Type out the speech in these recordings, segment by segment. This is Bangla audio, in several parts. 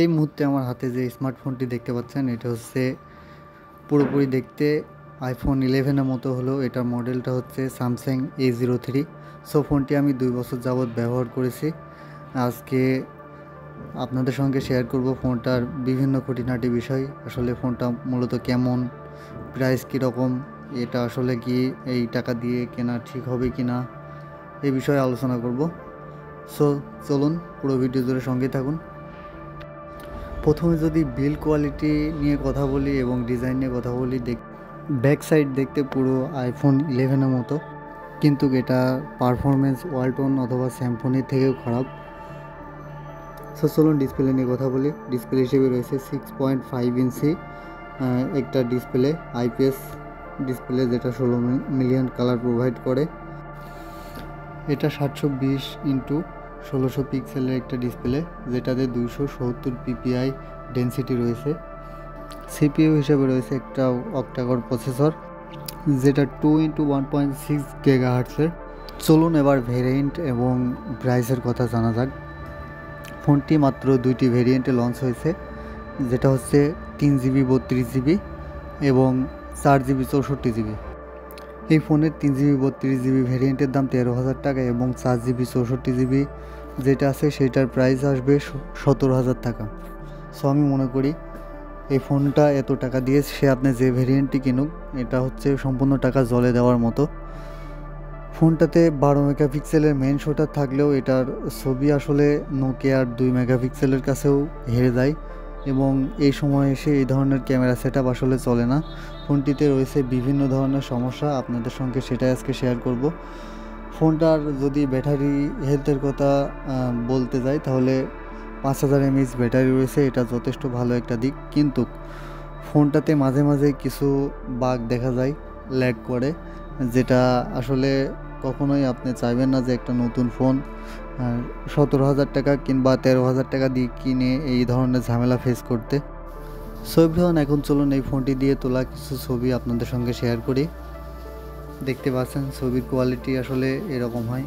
এই মুহূর্তে আমার হাতে যে স্মার্টফোনটি দেখতে পাচ্ছেন এটা হচ্ছে পুরোপুরি দেখতে আইফোন 11-এর মতো হলেও এটার মডেলটা হচ্ছে স্যামসাং A03। সো ফোনটি আমি 2 বছর যাবৎ ব্যবহার করেছি। আজকে আপনাদের সঙ্গে শেয়ার করব ফোনটার বিভিন্ন খুঁটিনাটি বিষয়। আসলে ফোনটা মূলত কেমন, প্রাইস কীরকম, এটা আসলে কি এই টাকা দিয়ে কেনা ঠিক হবে কি না, এই বিষয়ে আলোচনা করব। সো চলুন পুরো ভিডিও জুড়ে সঙ্গে থাকুন। প্রথমে যদি বিল্ড কোয়ালিটি নিয়ে কথা বলি এবং ডিজাইন নিয়ে কথা বলি, ব্যাক সাইড দেখতে পুরো আইফোন 11-এর মতো, কিন্তু এটা পারফরমেন্স ওয়ালটন অথবা স্যামসংয়ের থেকেও খারাপ। সো চলুন ডিসপ্লে নিয়ে কথা বলি। ডিসপ্লে হিসেবে রয়েছে 6.5 ইঞ্চি একটা ডিসপ্লে, আইপিএস ডিসপ্লে, যেটা 16 মিলিয়ন কালার প্রোভাইড করে। এটা 720x1600 পিক্সেলের একটা ডিসপ্লে, যেটাতে 270 ppi ডেনসিটি রয়েছে। সিপিইউ হিসেবে রয়েছে একটা অক্টাকোর প্রসেসর, যেটা 2x1.6 GHz-এর। চলুন এবার ভেরিয়েন্ট এবং প্রাইসের কথা জানা যাক। ফোনটি মাত্র 2টি ভেরিয়েন্টে লঞ্চ হয়েছে, যেটা হচ্ছে 3GB 32GB এবং 4GB 64GB। এই ফোনের 3GB 32GB ভেরিয়েন্টের দাম 13,000 টাকা এবং 4GB 64GB যেটা আছে সেটার প্রাইস আসবে 17,000 টাকা। সো আমি মনে করি এই ফোনটা এত টাকা দিয়ে সে আপনি যে ভেরিয়েন্টটি কিনুক, এটা হচ্ছে সম্পূর্ণ টাকা জলে দেওয়ার মতো। ফোনটাতে 12 মেগাপিক্সেলের মেন শটার থাকলেও এটার ছবি আসলে নোকিয়ার 2 মেগাপিক্সেলের কাছেও হেরে যায় এবং এই সময় এসে এই ধরনের ক্যামেরা সেটআপ আসলে চলে না। ফোনটিতে রয়েছে বিভিন্ন ধরনের সমস্যা, আপনাদের সঙ্গে সেটাই আজকে শেয়ার করব। ফোনটার যদি ব্যাটারি হেলথের কথা বলতে যাই তাহলে 5000 mAh ব্যাটারি রয়েছে, এটা যথেষ্ট ভালো একটা দিক। কিন্তু ফোনটাতে মাঝে মাঝে কিছু বাগ দেখা যায়, ল্যাগ করে, যেটা আসলে কখনোই আপনি চাইবেন না যে একটা নতুন ফোন 17,000 টাকা কিংবা 13,000 টাকা দিয়ে কিনে এই ধরনের ঝামেলা ফেস করতে। সো এভরিওয়ান, এখন চলুন এই ফোনটি দিয়ে তোলা কিছু ছবি আপনাদের সঙ্গে শেয়ার করি। দেখতে পাচ্ছেন ছবির কোয়ালিটি আসলে এরকম হয়।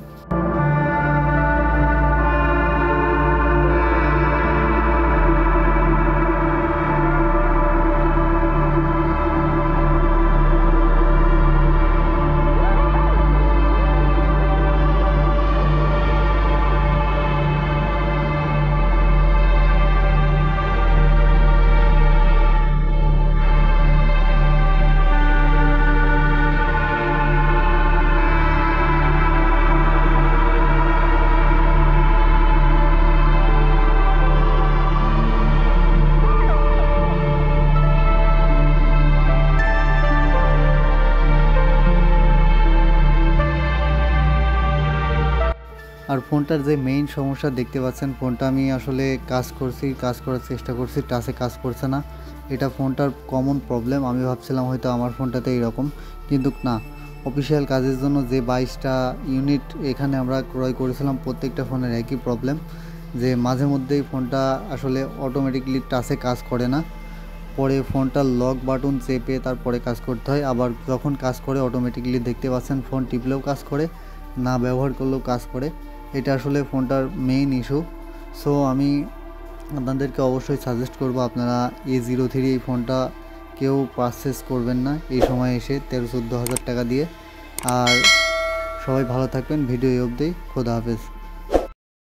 আর ফোনটার যে মেইন সমস্যা দেখতে পাচ্ছেন, ফোনটা আমি আসলে কাজ করার চেষ্টা করছি, টাচে কাজ করছে না। এটা ফোনটার কমন প্রবলেম। আমি ভাবছিলাম হয়তো আমার ফোনটাতে এইরকম, কিন্তু না। অফিসিয়াল কাজের জন্য যে 22টা ইউনিট এখানে আমরা ক্রয় করেছিলাম, প্রত্যেকটা ফোনের একই প্রবলেম, যে মাঝে মধ্যেই ফোনটা আসলে অটোমেটিকলি টাচে কাজ করে না। পরে ফোনটার লক বাটন চেপে তারপরে কাজ করতে হয়, আবার যখন কাজ করে অটোমেটিকলি দেখতে পাচ্ছেন ফোন টিপলেও কাজ করে, না ব্যবহার করলেও কাজ করে। এটা আসলে ফোনটার মেইন ইস্যু। সো আমি আপনাদেরকে অবশ্যই সাজেস্ট করব আপনারা A03 এই ফোনটা কেউ পারচেস করবেন না এই সময় এসে 13-14 হাজার টাকা দিয়ে। আর সবাই ভালো থাকবেন। ভিডিও এই অবধি। খোদা হাফেজ।